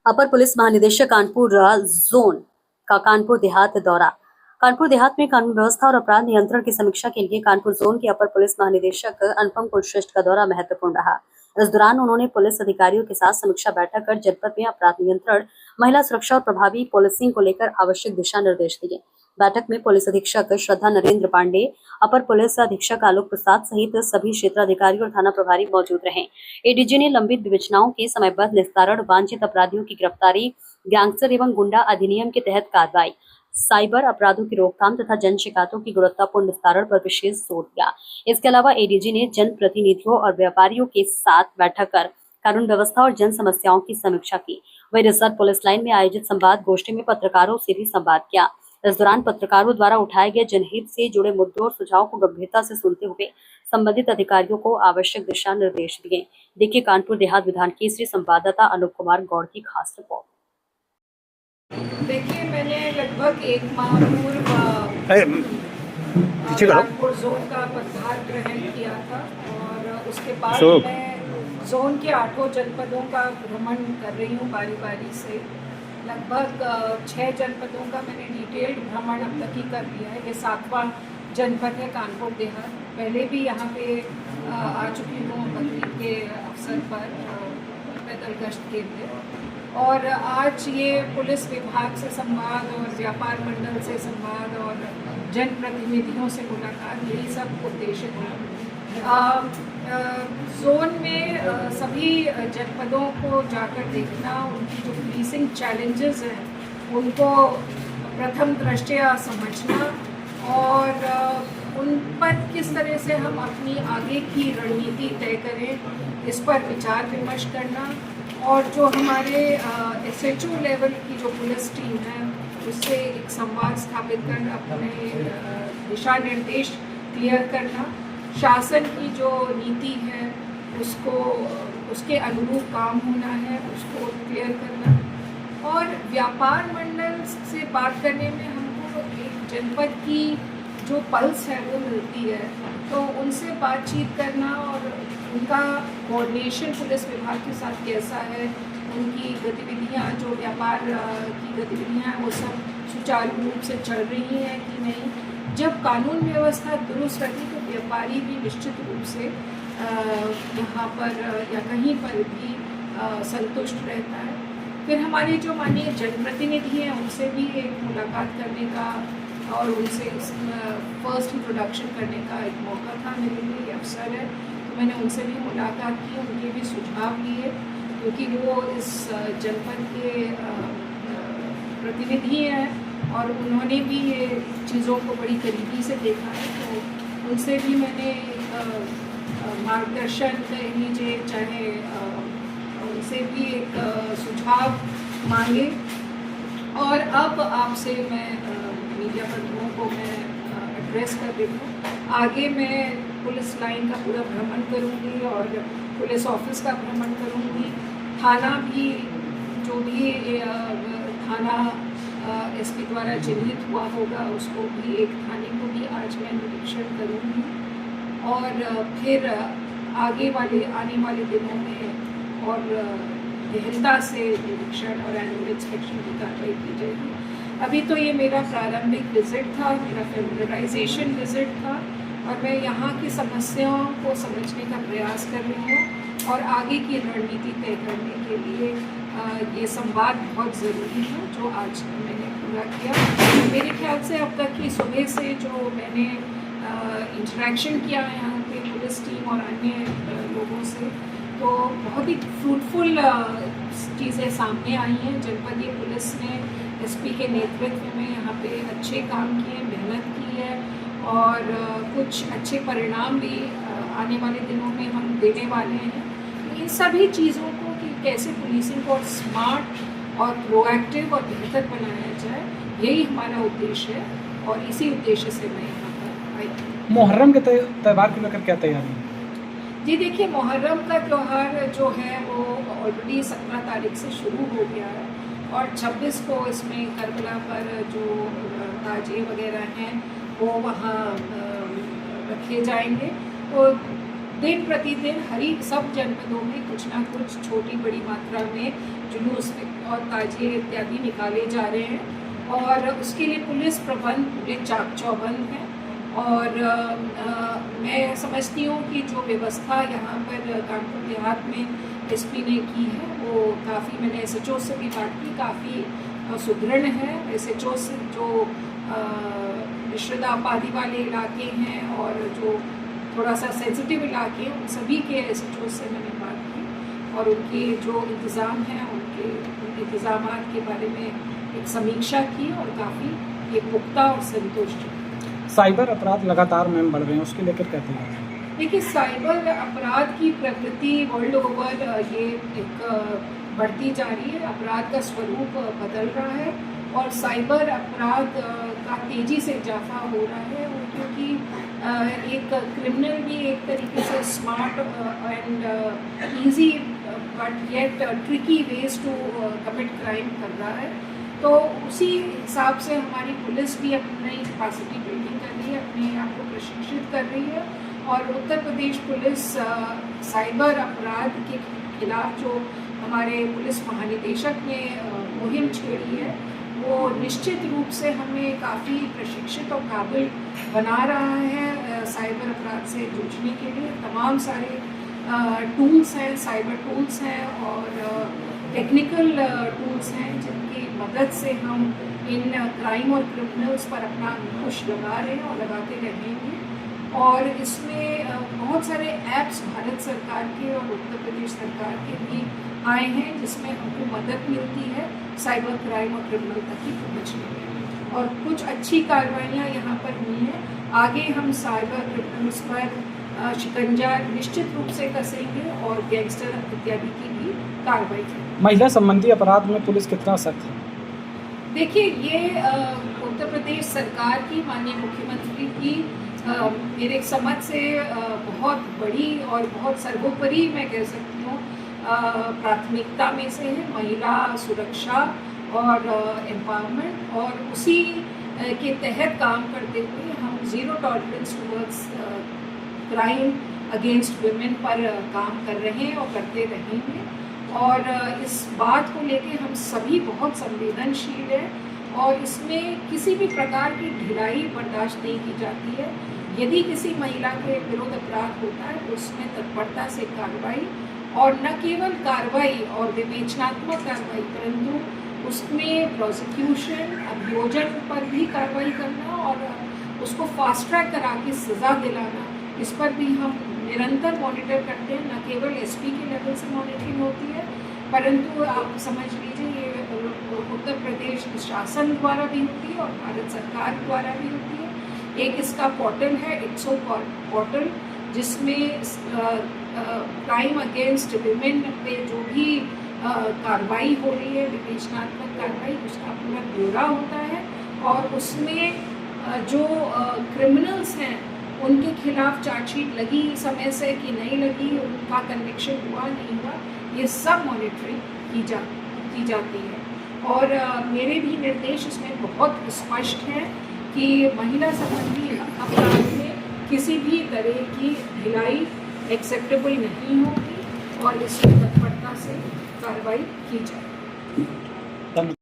अपर police महानिदेशक Kanpur zone का कानपुर देहात दौरा। कानपुर देहात में कानून व्यवस्था और अपराध नियंत्रण की समीक्षा के लिए कानपुर जोन के अपर पुलिस महानिदेशक अनुपम कुलश्रेष्ठ का दौरा महत्वपूर्ण रहा। इस दौरान उन्होंने पुलिस अधिकारियों के साथ समीक्षा बैठक कर जनपद में अपराध नियंत्रण, महिला सुरक्षा और प्रभावी पुलिसिंग को लेकर आवश्यक दिशा निर्देश दिए। बैठक में पुलिस अधीक्षक श्रद्धा नरेंद्र पांडे, अपर पुलिस अधीक्षक आलोक प्रसाद सहित सभी क्षेत्राधिकारी और थाना प्रभारी मौजूद रहे। एडीजी ने लंबित विवेचनाओं के समयबद्ध निस्तारण, वांछित अपराधियों की गिरफ्तारी, गैंगस्टर एवं गुंडा अधिनियम के तहत कार्रवाई, साइबर अपराधों की रोकथाम तथा जन शिकायतों की गुणवत्तापूर्ण निस्तारण पर विशेष जोर दिया। इसके अलावा एडीजी ने जन प्रतिनिधियों और व्यापारियों के साथ बैठक कर कानून व्यवस्था और जन समस्याओं की समीक्षा की। वही रिजर्व पुलिस लाइन में आयोजित संवाद गोष्ठी में पत्रकारों से भी संवाद किया। इस दौरान पत्रकारों द्वारा उठाए गए जनहित से जुड़े मुद्दों और सुझावों को गंभीरता से सुनते हुए संबंधित अधिकारियों को आवश्यक दिशा निर्देश दिए। देखिए कानपुर देहात विधान केसरी संवाददाता अनुप कुमार गौड़ की खास रिपोर्ट। देखिए, मैंने लगभग 1 माह पूर्व कानपुर जोन का पदभार ग्रहण किया था और उसके बाद मैं जोन के 8 जनपदों का भ्रमण कर रही हूँ बारी से। लगभग 6 जनपदों का मैंने डिटेल्ड भ्रमण अब तक ही कर लिया है। ये 7वां जनपद है कानपुर देहात। पहले भी यहाँ पे आ चुकी हूँ बकरीद के अवसर पर पैदल गश्त के लिए। और आज ये पुलिस विभाग से संवाद और व्यापार मंडल से संवाद और जनप्रतिनिधियों से मुलाकात, यही सब उद्देश्य था। जोन में सभी जनपदों को जाकर देखना, उनकी जो पुलिसिंग चैलेंजेस हैं उनको प्रथम दृष्टया समझना और उन पर किस तरह से हम अपनी आगे की रणनीति तय करें, इस पर विचार विमर्श करना। और जो हमारे SHO लेवल की जो पुलिस टीम है उससे एक संवाद स्थापित कर अपने दिशा निर्देश क्लियर करना, शासन की जो नीति है उसको उसके अनुरूप काम होना है उसको क्लियर करना। और व्यापार मंडल से बात करने में हमको एक जनपद की जो पल्स है वो मिलती है, तो उनसे बातचीत करना और उनका कोऑर्डिनेशन पुलिस विभाग के साथ कैसा है, उनकी गतिविधियां, जो व्यापार की गतिविधियां हैं वो सब सुचारू रूप से चल रही हैं कि नहीं। जब कानून व्यवस्था दुरुस्त रहती तो व्यापारी भी निश्चित रूप से यहाँ पर या कहीं पर भी संतुष्ट रहता है। फिर हमारे जो माननीय जनप्रतिनिधि हैं उनसे भी एक मुलाकात करने का और उनसे फर्स्ट इंट्रोडक्शन करने का एक मौका था, मेरे लिए अवसर है। तो मैंने उनसे भी मुलाकात की, उनके भी सुझाव लिए, क्योंकि वो इस जनपद के प्रतिनिधि हैं और उन्होंने भी ये चीज़ों को बड़ी करीबी से देखा है। तो उनसे भी मैंने मार्गदर्शन कह लीजिए, चाहे उनसे भी एक सुझाव मांगे। और अब आपसे मैं मीडिया कर्मियों को मैं एड्रेस कर रही हूँ। आगे मैं पुलिस लाइन का पूरा भ्रमण करूँगी और पुलिस ऑफिस का भ्रमण करूँगी। थाना भी, जो भी थाना SP द्वारा चिन्हित हुआ होगा उसको भी, एक थाने को भी आज मैं निरीक्षण करूँगी। और फिर आगे वाले आने वाले दिनों में और गहनता से निरीक्षण और एनुअल इंस्पेक्शन की कार्रवाई की जाएगी। अभी तो ये मेरा प्रारंभिक विजिट था, मेरा फेमिलराइजेशन विजिट था और मैं यहाँ की समस्याओं को समझने का प्रयास कर रही हूँ और आगे की रणनीति तय करने के लिए ये संवाद बहुत ज़रूरी है जो आज मैंने पूरा किया। मेरे ख्याल से अब तक की सुबह से जो मैंने इंटरेक्शन किया है यहाँ पे पुलिस टीम और अन्य लोगों से, तो बहुत ही फ्रूटफुल चीज़ें सामने आई हैं। जनपदीय पुलिस ने SP के नेतृत्व में यहाँ पे अच्छे काम किए, मेहनत की है और कुछ अच्छे परिणाम भी आने वाले दिनों में हम देने वाले हैं। इन सभी चीज़ों को कि कैसे पुलिसिंग को स्मार्ट और प्रोएक्टिव और बेहतर बनाया जाए, यही हमारा उद्देश्य है और इसी उद्देश्य से मैं यहाँ पर आई हूँ। मुहर्रम के त्यौहार को लेकर क्या तैयारी है? जी देखिए, मुहर्रम का त्यौहार जो है वो ऑलरेडी 17 तारीख से शुरू हो गया है और 26 को इसमें करबला पर जो ताजिए वगैरह हैं वो वहाँ रखे जाएंगे। तो दिन प्रतिदिन सब जनपदों में कुछ ना कुछ छोटी बड़ी मात्रा में जुलूस और ताजिए इत्यादि निकाले जा रहे हैं और उसके लिए पुलिस प्रबंध पूरे चाक चौबंद है। और मैं समझती हूँ कि जो व्यवस्था यहाँ पर कानपुर देहात में एसपी ने की है वो काफ़ी, मैंने SHO से भी बात की, काफ़ी सुदृढ़ है। SHO से जो मिश्रित आबादी वाले इलाके हैं और जो थोड़ा सा सेंसिटिव इलाके हैं उन सभी के SHO से मैंने बात की और उनके जो इंतज़ाम हैं उनके इंतज़ाम के बारे में एक समीक्षा की और काफ़ी ये पुख्ता और संतुष्ट है। साइबर अपराध लगातार मैम बढ़ रहे हैं, उसके लेकर कहते हैं। देखिए, साइबर अपराध की प्रकृति वर्ल्ड ओवर ये एक बढ़ती जा रही है। अपराध का स्वरूप बदल रहा है और साइबर अपराध का तेज़ी से इजाफा हो रहा है क्योंकि एक क्रिमिनल भी एक तरीके से smart and easy but yet tricky ways to commit crime कर रहा है। तो उसी हिसाब से हमारी पुलिस भी अपनी कैपेसिटी बिल्डिंग कर रही है, अपने आप को प्रशिक्षित कर रही है और उत्तर प्रदेश पुलिस साइबर अपराध के खिलाफ जो हमारे पुलिस महानिदेशक ने मुहिम छेड़ी है वो निश्चित रूप से हमें काफ़ी प्रशिक्षित और काबिल बना रहा है साइबर अपराध से जूझने के लिए। तमाम सारे टूल्स हैं, साइबर टूल्स हैं और टेक्निकल टूल्स हैं जिनकी मदद से हम इन क्राइम और क्रिमिनल्स पर अपना अंकुश लगा रहे हैं और लगाते रहेंगे। और इसमें बहुत सारे ऐप्स भारत सरकार के और उत्तर प्रदेश सरकार के भी आए हैं जिसमें हमको मदद मिलती है साइबर क्राइम और क्रिमिनल तक की पहुँचने में और कुछ अच्छी कार्रवाइयाँ यहाँ पर हुई हैं। आगे हम साइबर क्रिमिनल्स पर शिकंजा निश्चित रूप से कसेंगे और गैंगस्टर इत्यादि की भी कार्रवाई करेंगे। महिला संबंधी अपराध में पुलिस कितना सख्त है? देखिए, ये उत्तर प्रदेश सरकार की माननीय मुख्यमंत्री की मेरे समझ से बहुत बड़ी और बहुत सर्वोपरि मैं कह सकती हूँ प्राथमिकता में से है महिला सुरक्षा और एम्पावरमेंट और उसी के तहत काम करते हुए हम zero tolerance towards crime against women पर काम कर रहे हैं और करते रहेंगे। और इस बात को लेके हम सभी बहुत संवेदनशील हैं और इसमें किसी भी प्रकार की ढिलाई बर्दाश्त नहीं की जाती है। यदि किसी महिला के विरुद्ध अपराध होता है तो उसमें तत्परता से कार्रवाई और न केवल कार्रवाई और विवेचनात्मक कार्रवाई परंतु उसमें प्रोसिक्यूशन अभियोजन पर भी कार्रवाई करना और उसको फास्ट ट्रैक करा के सज़ा दिलाना, इस पर भी हम निरंतर मॉनिटर करते हैं। न केवल एसपी के लेवल से मॉनिटरिंग होती है परंतु आप समझ लीजिए ये उत्तर प्रदेश शासन द्वारा भी होती है और भारत सरकार द्वारा भी होती है। एक इसका पोर्टल है इट्सो पोर्टल जिसमें क्राइम अगेंस्ट विमेन पे जो भी कार्रवाई हो रही है विवेचनात्मक कार्रवाई उसका पूरा ब्यौरा होता है और उसमें जो क्रिमिनल्स हैं उनके खिलाफ चार्जशीट लगी समय से कि नहीं लगी, उनका कन्विक्शन हुआ नहीं हुआ, ये सब मॉनिटरिंग की जाती है। और मेरे भी निर्देश इसमें बहुत स्पष्ट हैं कि महिला संबंधी अपराध में किसी भी तरह की ढिलाई एक्सेप्टेबल नहीं होगी और इसमें तत्परता से कार्रवाई की जाए।